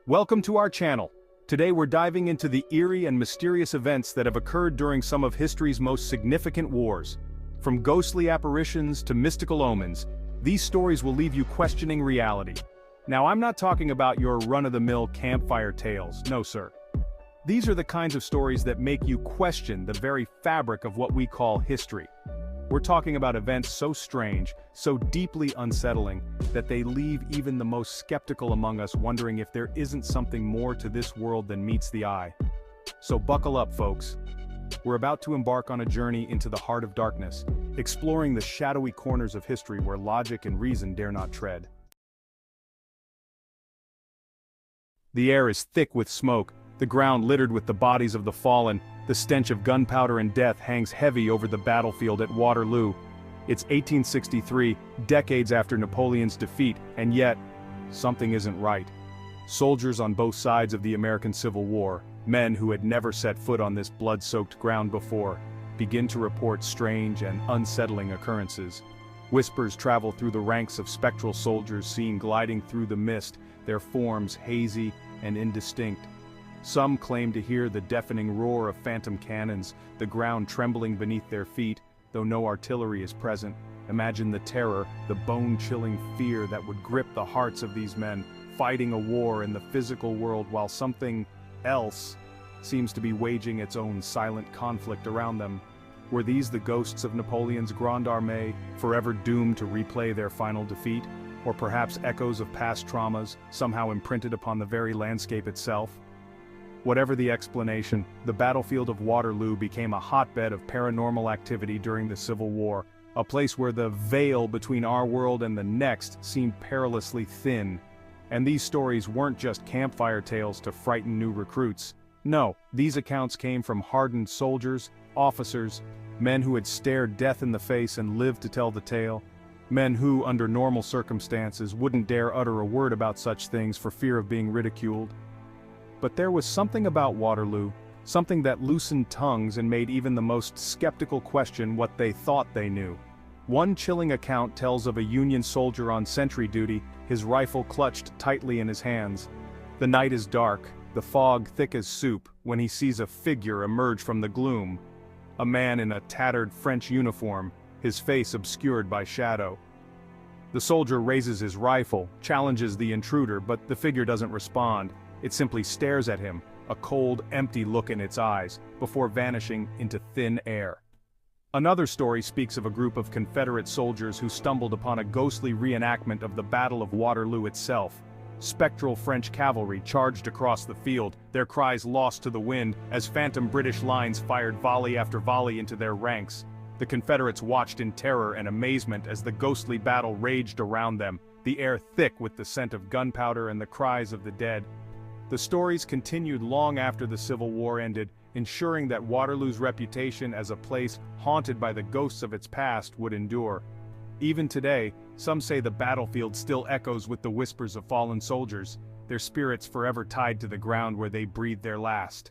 Welcome to our channel. Today we're diving into the eerie and mysterious events that have occurred during some of history's most significant wars. From ghostly apparitions to mystical omens, these stories will leave you questioning reality. Now, I'm not talking about your run-of-the-mill campfire tales, no sir. These are the kinds of stories that make you question the very fabric of what we call history. We're talking about events so strange, so deeply unsettling, that they leave even the most skeptical among us wondering if there isn't something more to this world than meets the eye. So buckle up, folks. We're about to embark on a journey into the heart of darkness, exploring the shadowy corners of history where logic and reason dare not tread. The air is thick with smoke, the ground littered with the bodies of the fallen, the stench of gunpowder and death hangs heavy over the battlefield at Waterloo. It's 1863, decades after Napoleon's defeat, and yet, something isn't right. Soldiers on both sides of the American Civil War, men who had never set foot on this blood-soaked ground before, begin to report strange and unsettling occurrences. Whispers travel through the ranks of spectral soldiers seen gliding through the mist, their forms hazy and indistinct. Some claim to hear the deafening roar of phantom cannons, the ground trembling beneath their feet, though no artillery is present. Imagine the terror, the bone-chilling fear that would grip the hearts of these men, fighting a war in the physical world while something else seems to be waging its own silent conflict around them. Were these the ghosts of Napoleon's Grande Armée, forever doomed to replay their final defeat? Or perhaps echoes of past traumas, somehow imprinted upon the very landscape itself? Whatever the explanation, the battlefield of Waterloo became a hotbed of paranormal activity during the Civil War, a place where the veil between our world and the next seemed perilously thin. And these stories weren't just campfire tales to frighten new recruits. No, these accounts came from hardened soldiers, officers, men who had stared death in the face and lived to tell the tale. Men who, under normal circumstances, wouldn't dare utter a word about such things for fear of being ridiculed. But there was something about Waterloo, something that loosened tongues and made even the most skeptical question what they thought they knew. One chilling account tells of a Union soldier on sentry duty, his rifle clutched tightly in his hands. The night is dark, the fog thick as soup, when he sees a figure emerge from the gloom. A man in a tattered French uniform, his face obscured by shadow. The soldier raises his rifle, challenges the intruder, but the figure doesn't respond. It simply stares at him, a cold, empty look in its eyes, before vanishing into thin air. Another story speaks of a group of Confederate soldiers who stumbled upon a ghostly reenactment of the Battle of Waterloo itself. Spectral French cavalry charged across the field, their cries lost to the wind as phantom British lines fired volley after volley into their ranks. The Confederates watched in terror and amazement as the ghostly battle raged around them, the air thick with the scent of gunpowder and the cries of the dead. The stories continued long after the Civil War ended, ensuring that Waterloo's reputation as a place haunted by the ghosts of its past would endure. Even today, some say the battlefield still echoes with the whispers of fallen soldiers, their spirits forever tied to the ground where they breathed their last.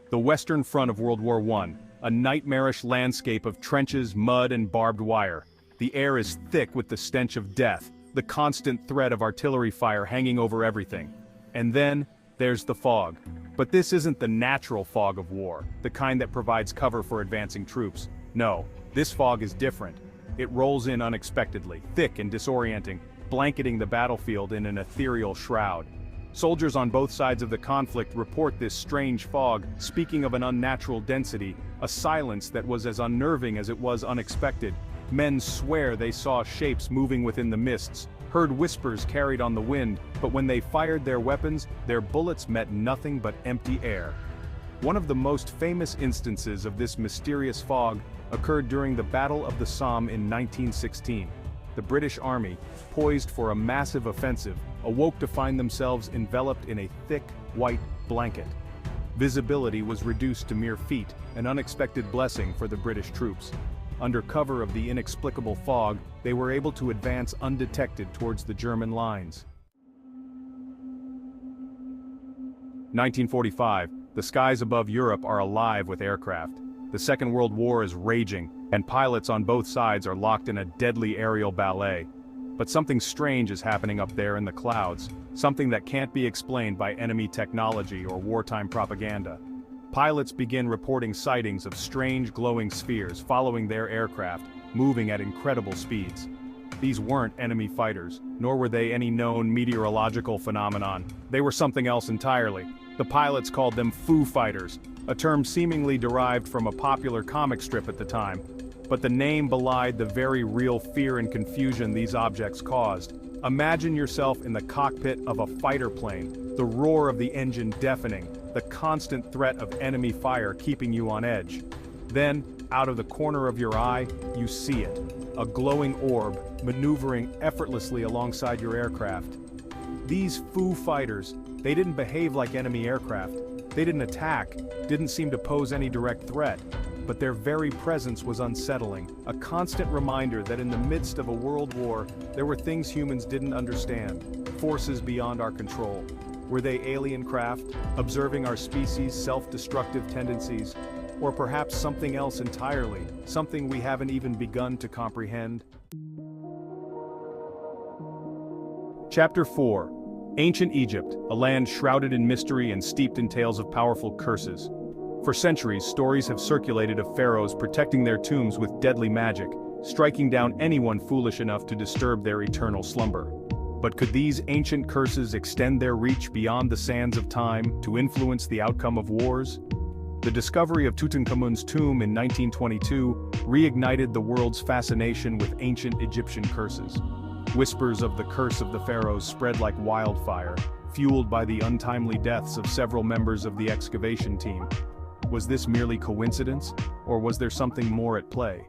The Western Front of World War I, a nightmarish landscape of trenches, mud, and barbed wire. The air is thick with the stench of death, the constant threat of artillery fire hanging over everything. And then, there's the fog. But this isn't the natural fog of war, the kind that provides cover for advancing troops. No, this fog is different. It rolls in unexpectedly, thick and disorienting, blanketing the battlefield in an ethereal shroud. Soldiers on both sides of the conflict report this strange fog, speaking of an unnatural density, a silence that was as unnerving as it was unexpected. Men swear they saw shapes moving within the mists, heard whispers carried on the wind, but when they fired their weapons, their bullets met nothing but empty air. One of the most famous instances of this mysterious fog occurred during the Battle of the Somme in 1916. The British Army, poised for a massive offensive, awoke to find themselves enveloped in a thick, white blanket. Visibility was reduced to mere feet, an unexpected blessing for the British troops. Under cover of the inexplicable fog, they were able to advance undetected towards the German lines. 1945, the skies above Europe are alive with aircraft. The Second World War is raging, and pilots on both sides are locked in a deadly aerial ballet. But something strange is happening up there in the clouds, something that can't be explained by enemy technology or wartime propaganda. Pilots begin reporting sightings of strange glowing spheres following their aircraft, moving at incredible speeds. These weren't enemy fighters, nor were they any known meteorological phenomenon. They were something else entirely. The pilots called them Foo Fighters, a term seemingly derived from a popular comic strip at the time. But the name belied the very real fear and confusion these objects caused. Imagine yourself in the cockpit of a fighter plane, the roar of the engine deafening, the constant threat of enemy fire keeping you on edge. Then, out of the corner of your eye, you see it, a glowing orb maneuvering effortlessly alongside your aircraft. These Foo Fighters, they didn't behave like enemy aircraft. They didn't attack, didn't seem to pose any direct threat. But their very presence was unsettling, a constant reminder that in the midst of a world war, there were things humans didn't understand, forces beyond our control. Were they alien craft, observing our species' self-destructive tendencies, or perhaps something else entirely, something we haven't even begun to comprehend? Chapter 4. Ancient Egypt, a land shrouded in mystery and steeped in tales of powerful curses. For centuries, stories have circulated of pharaohs protecting their tombs with deadly magic, striking down anyone foolish enough to disturb their eternal slumber. But could these ancient curses extend their reach beyond the sands of time to influence the outcome of wars? The discovery of Tutankhamun's tomb in 1922 reignited the world's fascination with ancient Egyptian curses. Whispers of the curse of the pharaohs spread like wildfire, fueled by the untimely deaths of several members of the excavation team. Was this merely coincidence, or was there something more at play?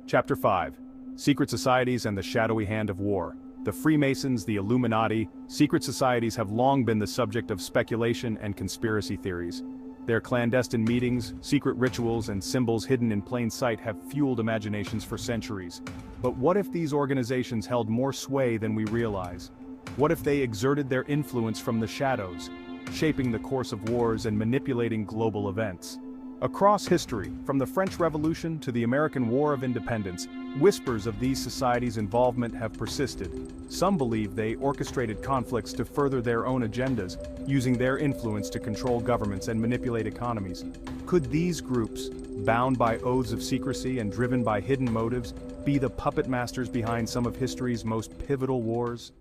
Chapter 5. Secret Societies and the Shadowy Hand of War. The Freemasons, the Illuminati, secret societies have long been the subject of speculation and conspiracy theories. Their clandestine meetings, secret rituals, and symbols hidden in plain sight have fueled imaginations for centuries. But what if these organizations held more sway than we realize? What if they exerted their influence from the shadows, shaping the course of wars and manipulating global events? Across history, from the French Revolution to the American War of Independence, whispers of these societies' involvement have persisted. Some believe they orchestrated conflicts to further their own agendas, using their influence to control governments and manipulate economies. Could these groups, bound by oaths of secrecy and driven by hidden motives, be the puppet masters behind some of history's most pivotal wars?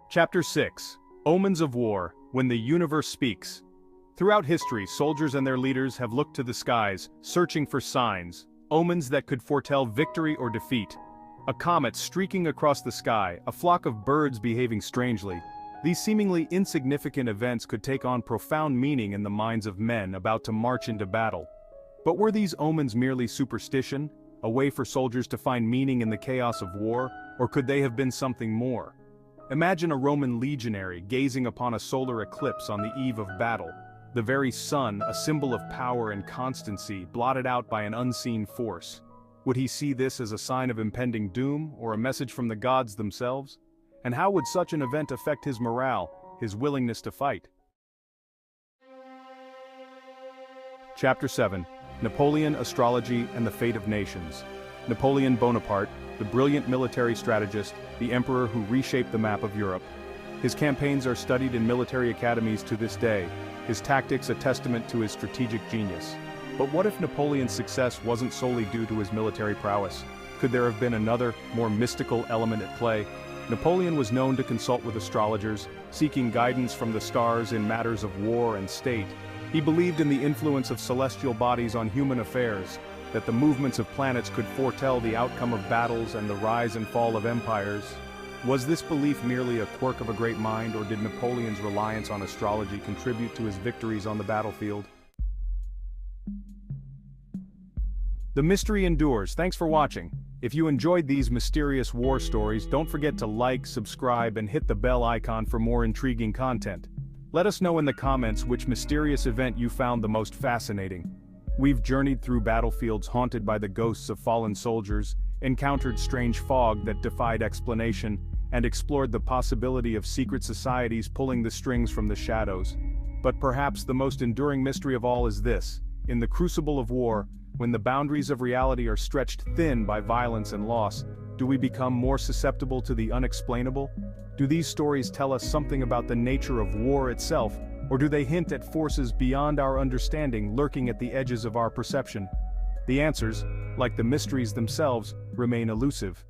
Chapter 6. Omens of War, When the Universe Speaks. Throughout history, soldiers and their leaders have looked to the skies, searching for signs, omens that could foretell victory or defeat. A comet streaking across the sky, a flock of birds behaving strangely. These seemingly insignificant events could take on profound meaning in the minds of men about to march into battle. But were these omens merely superstition, a way for soldiers to find meaning in the chaos of war, or could they have been something more? Imagine a Roman legionary gazing upon a solar eclipse on the eve of battle. The very sun, a symbol of power and constancy, blotted out by an unseen force. Would he see this as a sign of impending doom, or a message from the gods themselves? And how would such an event affect his morale, his willingness to fight? Chapter 7. Napoleon Astrology and the Fate of Nations. Napoleon Bonaparte, the brilliant military strategist, the emperor who reshaped the map of Europe. His campaigns are studied in military academies to this day, his tactics a testament to his strategic genius. But what if Napoleon's success wasn't solely due to his military prowess? Could there have been another, more mystical element at play? Napoleon was known to consult with astrologers, seeking guidance from the stars in matters of war and state. He believed in the influence of celestial bodies on human affairs, that the movements of planets could foretell the outcome of battles and the rise and fall of empires. Was this belief merely a quirk of a great mind, or did Napoleon's reliance on astrology contribute to his victories on the battlefield? The mystery endures. Thanks for watching. If you enjoyed these mysterious war stories, don't forget to like, subscribe, and hit the bell icon for more intriguing content. Let us know in the comments which mysterious event you found the most fascinating. We've journeyed through battlefields haunted by the ghosts of fallen soldiers, encountered strange fog that defied explanation, and explored the possibility of secret societies pulling the strings from the shadows. But perhaps the most enduring mystery of all is this: In the crucible of war, when the boundaries of reality are stretched thin by violence and loss, do we become more susceptible to the unexplainable? Do these stories tell us something about the nature of war itself, or do they hint at forces beyond our understanding lurking at the edges of our perception? The answers, like the mysteries themselves, remain elusive.